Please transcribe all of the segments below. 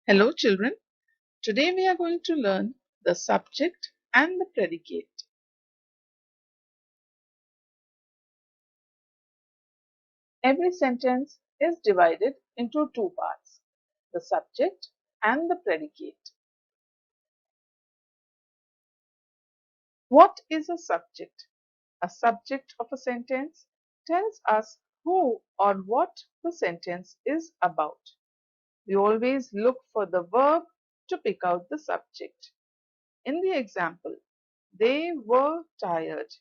Hello children, today we are going to learn the subject and the predicate. Every sentence is divided into two parts, the subject and the predicate. What is a subject? A subject of a sentence tells us who or what the sentence is about. We always look for the verb to pick out the subject. In the example, they were tired.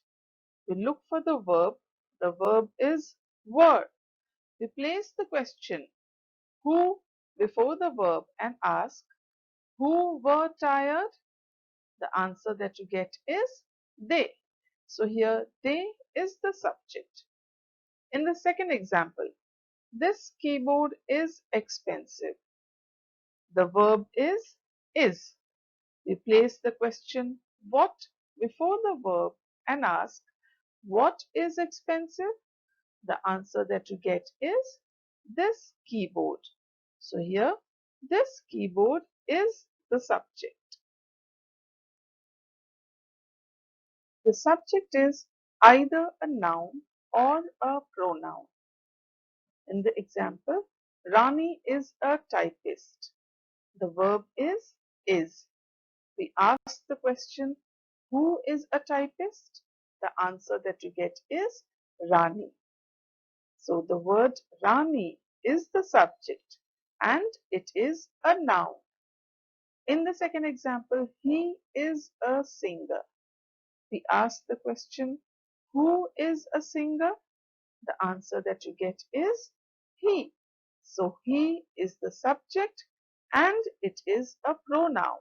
We look for the verb. The verb is were. We place the question who before the verb and ask who were tired. The answer that you get is they. So here they is the subject. In the second example, this keyboard is expensive. The verb is. We place the question what before the verb and ask what is expensive. The answer that you get is this keyboard. So here, this keyboard is the subject. The subject is either a noun or a pronoun. In the example, Rani is a typist. The verb is. We ask the question, who is a typist? The answer that you get is Rani. So the word Rani is the subject and it is a noun. In the second example, he is a singer. We ask the question, who is a singer? The answer that you get is he. So he is the subject and it is a pronoun.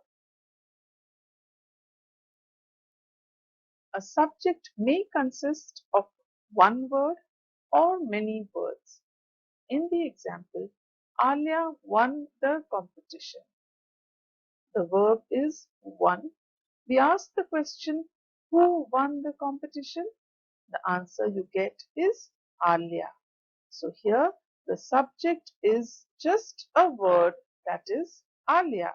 A subject may consist of one word or many words. In the example, Alia won the competition. The verb is won. We ask the question, who won the competition? The answer you get is Alia. So here the subject is just a word, that is Alia.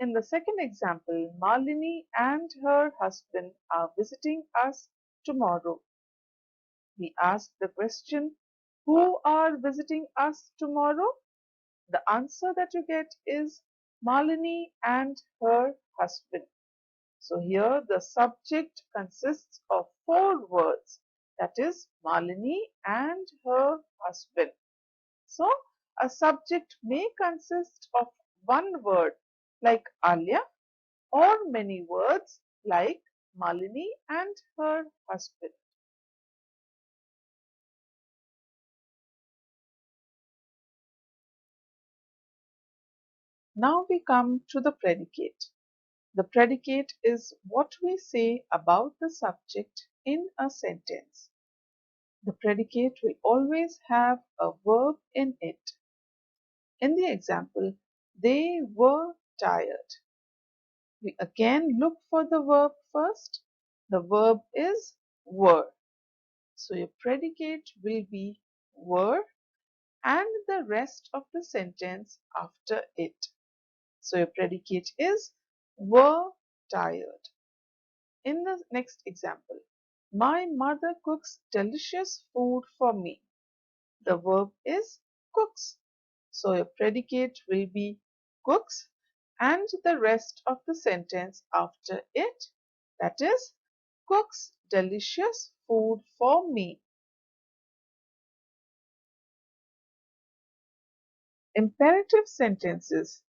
In the second example, Malini and her husband are visiting us tomorrow. We ask the question, who are visiting us tomorrow? The answer that you get is Malini and her husband. So here the subject consists of four words, that is Malini and her husband. So a subject may consist of one word like Alia or many words like Malini and her husband. Now we come to the predicate. The predicate is what we say about the subject in a sentence. The predicate will always have a verb in it. In the example, they were tired. We again look for the verb first. The verb is were. So your predicate will be were and the rest of the sentence after it. So your predicate is were tired. In the next example, my mother cooks delicious food for me. The verb is cooks. So your predicate will be cooks and the rest of the sentence after it, that is cooks delicious food for me. Imperative sentences,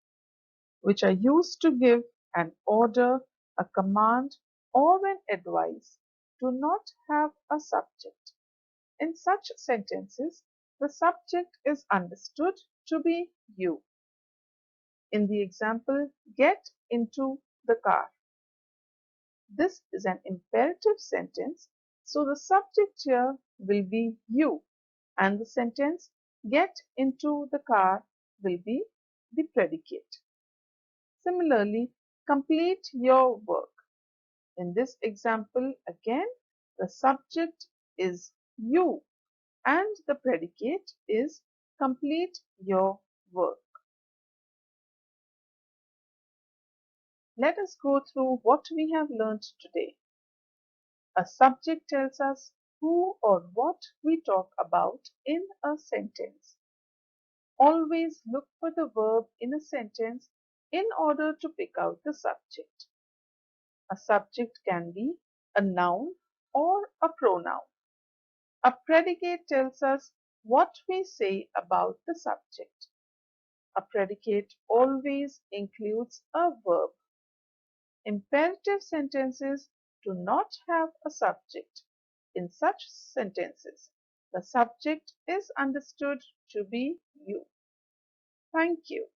which are used to give an order, a command, or an advice, do not have a subject. In such sentences, the subject is understood to be you. In the example, get into the car. This is an imperative sentence, so the subject here will be you, and the sentence get into the car will be the predicate. Similarly, complete your work. In this example, again, the subject is you and the predicate is complete your work. Let us go through what we have learned today. A subject tells us who or what we talk about in a sentence. Always look for the verb in a sentence in order to pick out the subject. A subject can be a noun or a pronoun. A predicate tells us what we say about the subject. A predicate always includes a verb. Imperative sentences do not have a subject. In such sentences, the subject is understood to be you. Thank you.